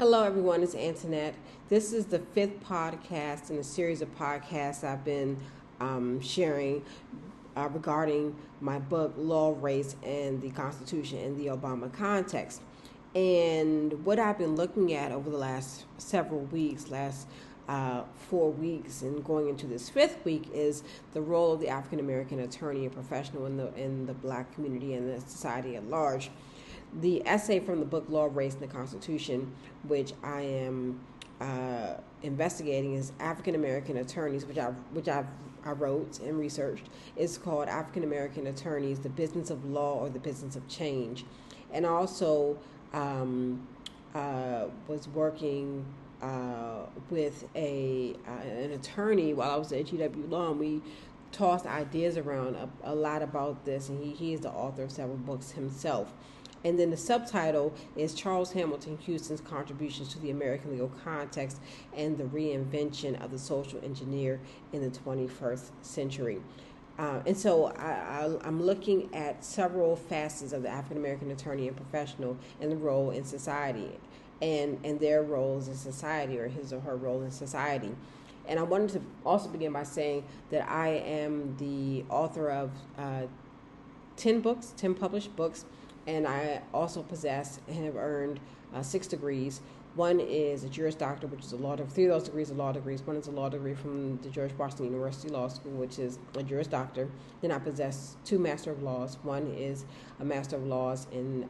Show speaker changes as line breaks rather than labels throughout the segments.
Hello, everyone. It's Antonette. This is the fifth podcast in a series of podcasts I've been sharing regarding my book, Law, Race, and the Constitution in the Obama Context. And what I've been looking at over the last several weeks, last 4 weeks, and going into this fifth week, is the role of the African American attorney and professional in the Black community and the society at large. The essay from the book Law, Race, and the Constitution, which I am investigating, is African American attorneys, which I wrote and researched. It's called African American Attorneys: The Business of Law or the Business of Change, and also was working with an attorney while I was at GW Law, and we tossed ideas around a lot about this, and he is the author of several books himself. And then the subtitle is Charles Hamilton Houston's Contributions to the American Legal Context and the Reinvention of the Social Engineer in the 21st Century. And so I'm looking at several facets of the African American attorney and professional and the role in society and their roles in society, or his or her role in society. And I wanted to also begin by saying that I am the author of 10 published books. And I also possess and have earned 6 degrees. One is a Juris Doctor, which is a law degree. 3 of those degrees are law degrees. One is a law degree from the George Washington University Law School, which is a Juris Doctor. Then I possess 2 Master of Laws. One is a Master of Laws in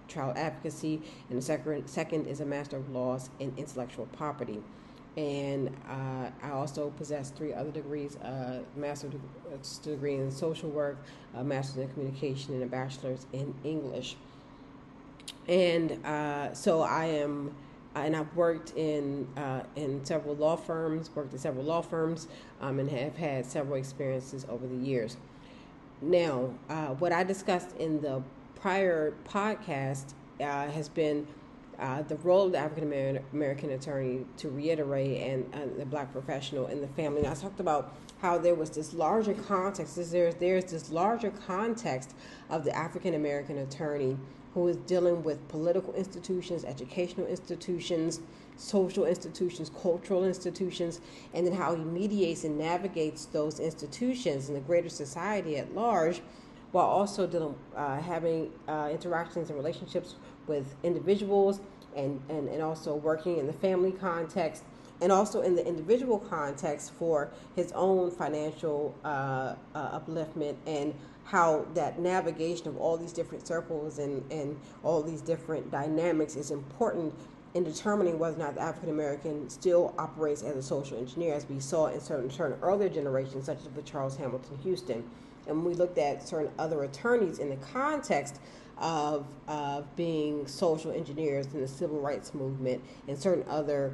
Trial Advocacy, and the second is a Master of Laws in Intellectual Property. And I also possess 3 other degrees: a master's degree in social work, a master's in communication, and a bachelor's in English. And so I am, and I've worked in several law firms, and have had several experiences over the years. Now, what I discussed in the prior podcast has been the role of the African American attorney, to reiterate, and the Black professional in the family. And I talked about how there was this larger context. There's this larger context of the African American attorney who is dealing with political institutions, educational institutions, social institutions, cultural institutions, and then how he mediates and navigates those institutions in the greater society at large, while also having interactions and relationships with individuals, and also working in the family context, and also in the individual context for his own financial upliftment, and how that navigation of all these different circles and all these different dynamics is important in determining whether or not the African American still operates as a social engineer, as we saw in certain earlier generations, such as with Charles Hamilton Houston. And when we looked at certain other attorneys in the context of being social engineers in the civil rights movement and certain other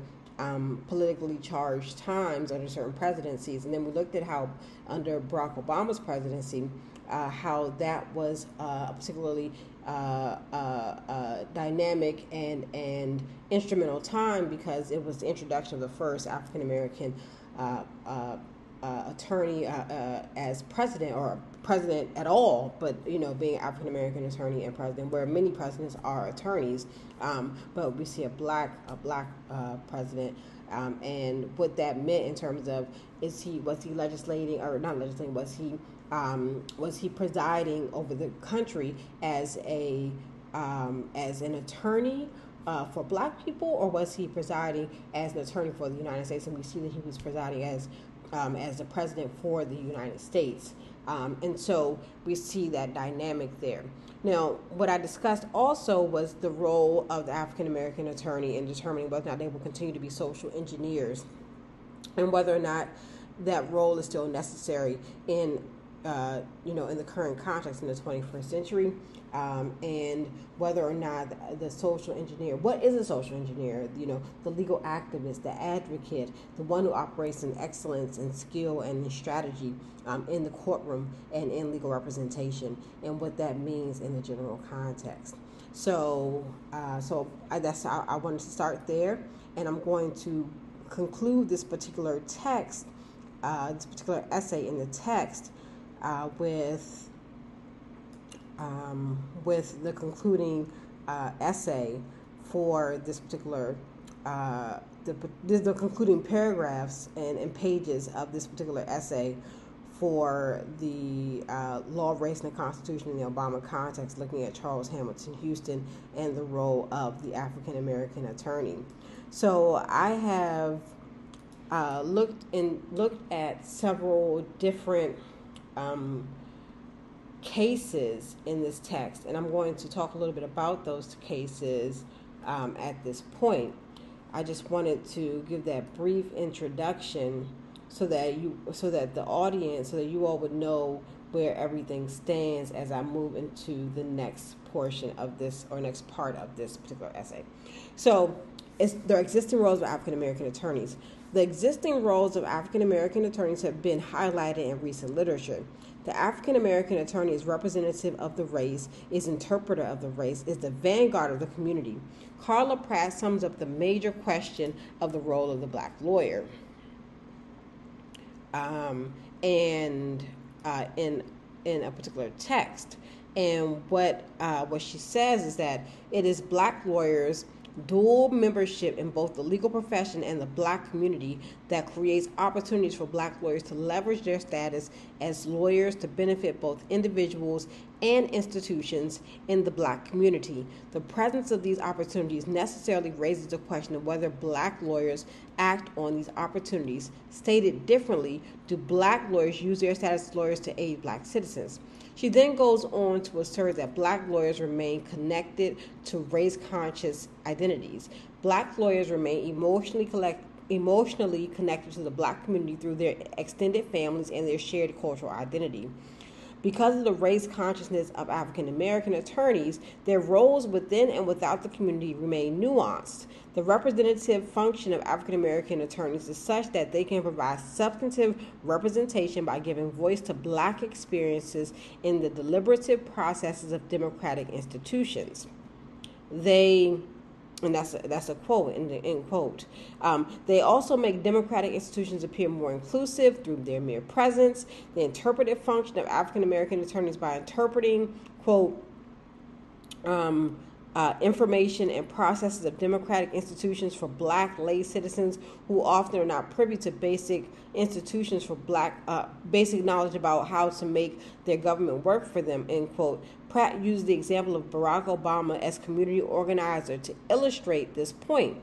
politically charged times under certain presidencies, and then we looked at how under Barack Obama's presidency, how that was particularly dynamic and instrumental time, because it was the introduction of the first African American attorney as president, or president at all, but being African American attorney and president, where many presidents are attorneys, but we see a black president, and what that meant in terms of was he legislating, or not legislating, was he presiding over the country as an attorney for Black people, or was he presiding as an attorney for the United States? And we see that he was presiding as the president for the United States. And so we see that dynamic there. Now, what I discussed also was the role of the African American attorney in determining whether or not they will continue to be social engineers, and whether or not that role is still necessary in the current context in the 21st century, and whether or not the social engineer, what is a social engineer? The legal activist, the advocate, the one who operates in excellence and skill and in strategy in the courtroom and in legal representation, and what that means in the general context. So I wanted to start there, and I'm going to conclude this particular text, this particular essay in the text, with the concluding essay for this particular the concluding paragraphs and pages of this particular essay for the Law, Race, and the Constitution in the Obama context, looking at Charles Hamilton Houston and the role of the African American attorney. So I have looked at several different cases in this text, and I'm going to talk a little bit about those cases at this point. I just wanted to give that brief introduction so that the audience, so that you all would know where everything stands as I move into the next portion of this, or next part of this particular essay. So, the existing roles of African American attorneys. The existing roles of African American attorneys have been highlighted in recent literature. The African American attorney is representative of the race, is interpreter of the race, is the vanguard of the community. Carla Pratt sums up the major question of the role of the black lawyer. In a particular text, and what she says is that it is black lawyers' dual membership in both the legal profession and the black community that creates opportunities for black lawyers to leverage their status as lawyers to benefit both individuals and institutions in the black community. The presence of these opportunities necessarily raises the question of whether black lawyers act on these opportunities. Stated differently, do black lawyers use their status as lawyers to aid black citizens? She then goes on to assert that black lawyers remain connected to race-conscious identities. Black lawyers remain emotionally connected to the black community through their extended families and their shared cultural identity. Because of the race consciousness of African American attorneys, their roles within and without the community remain nuanced. The representative function of African American attorneys is such that they can provide substantive representation by giving voice to black experiences in the deliberative processes of democratic institutions. And that's a quote, end quote. They also make democratic institutions appear more inclusive through their mere presence. The interpretive function of African American attorneys by interpreting, quote, information and processes of democratic institutions for black lay citizens who often are not privy to basic institutions for black, basic knowledge about how to make their government work for them, end quote. Pratt used the example of Barack Obama as community organizer to illustrate this point.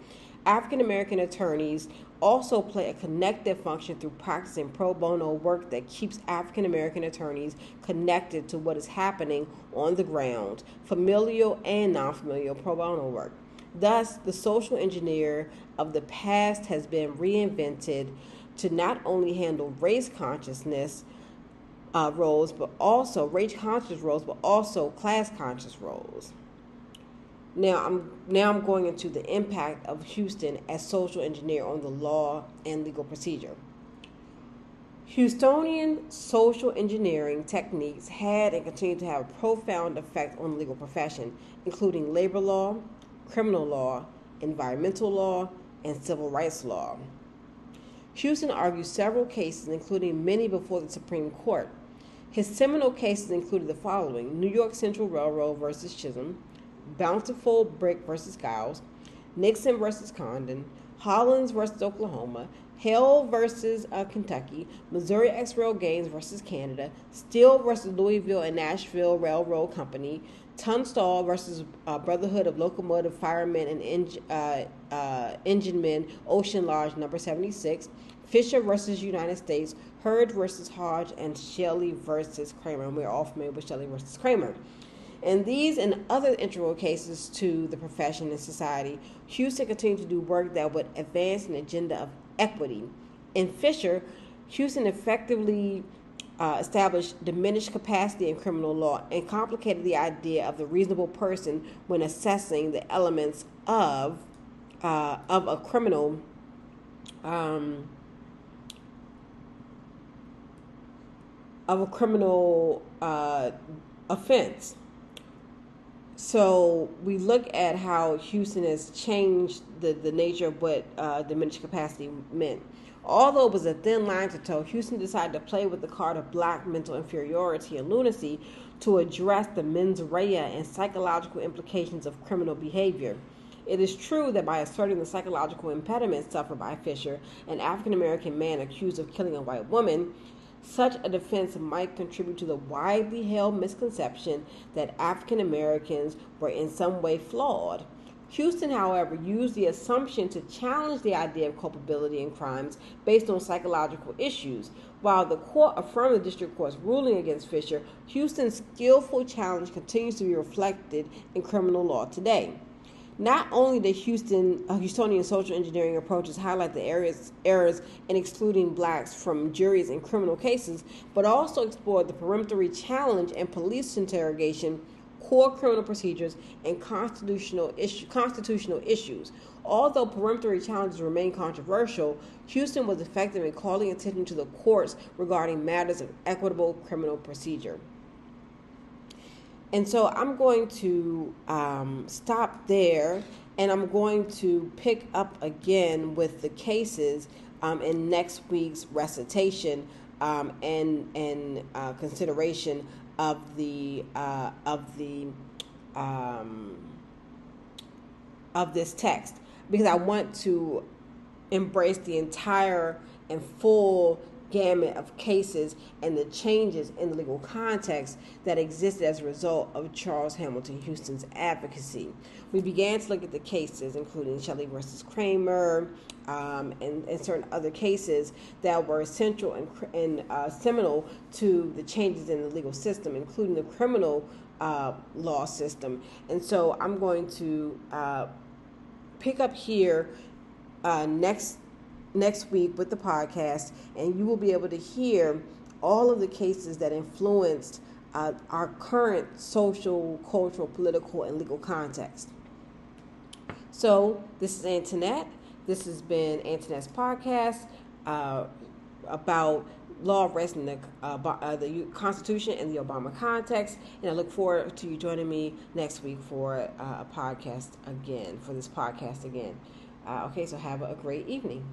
African American attorneys also play a connective function through practicing pro bono work that keeps African American attorneys connected to what is happening on the ground, familial and non-familial pro bono work. Thus, the social engineer of the past has been reinvented to not only handle race consciousness roles, but also race-conscious roles, but also class-conscious roles. Now I'm going into the impact of Houston as social engineer on the law and legal procedure. Houstonian social engineering techniques had and continue to have a profound effect on the legal profession, including labor law, criminal law, environmental law, and civil rights law. Houston argued several cases, including many before the Supreme Court. His seminal cases included the following: New York Central Railroad versus Chisholm, Bountiful Brick versus Giles, Nixon versus Condon, Hollins versus Oklahoma, Hale versus Kentucky, Missouri X-Rail Gaines versus Canada, Steele versus Louisville and Nashville Railroad Company, Tunstall versus Brotherhood of Locomotive Firemen and Enginemen, Ocean Lodge number 76, Fisher versus United States, Hurd versus Hodge, and Shelley versus Kramer. And we're all familiar with Shelley versus Kramer. In these and other integral cases to the profession and society, Houston continued to do work that would advance an agenda of equity. In Fisher, Houston effectively established diminished capacity in criminal law and complicated the idea of the reasonable person when assessing the elements of a criminal offense. So we look at how Houston has changed the nature of what diminished capacity meant. Although it was a thin line to toe, Houston decided to play with the card of black mental inferiority and lunacy to address the mens rea and psychological implications of criminal behavior. It is true that by asserting the psychological impediment suffered by Fisher, an African-American man accused of killing a white woman, such a defense might contribute to the widely held misconception that African Americans were in some way flawed. Houston, however, used the assumption to challenge the idea of culpability in crimes based on psychological issues. While the court affirmed the district court's ruling against Fisher, Houston's skillful challenge continues to be reflected in criminal law today. Not only did Houstonian social engineering approaches highlight the errors in excluding blacks from juries in criminal cases, but also explored the peremptory challenge and police interrogation, core criminal procedures, and constitutional issues. Although peremptory challenges remain controversial, Houston was effective in calling attention to the courts regarding matters of equitable criminal procedure. And so I'm going to stop there, and I'm going to pick up again with the cases in next week's recitation and consideration of this text, because I want to embrace the entire and full gamut of cases and the changes in the legal context that existed as a result of Charles Hamilton Houston's advocacy. We began to look at the cases, including Shelley versus Kramer, and certain other cases that were essential and seminal to the changes in the legal system, including the criminal law system. And so I'm going to pick up here next week with the podcast, and you will be able to hear all of the cases that influenced our current social, cultural, political, and legal context. So this is Antonette. This has been Antonette's podcast about law of race in the Constitution and the Obama context, and I look forward to you joining me next week for this podcast again. Okay, so have a great evening.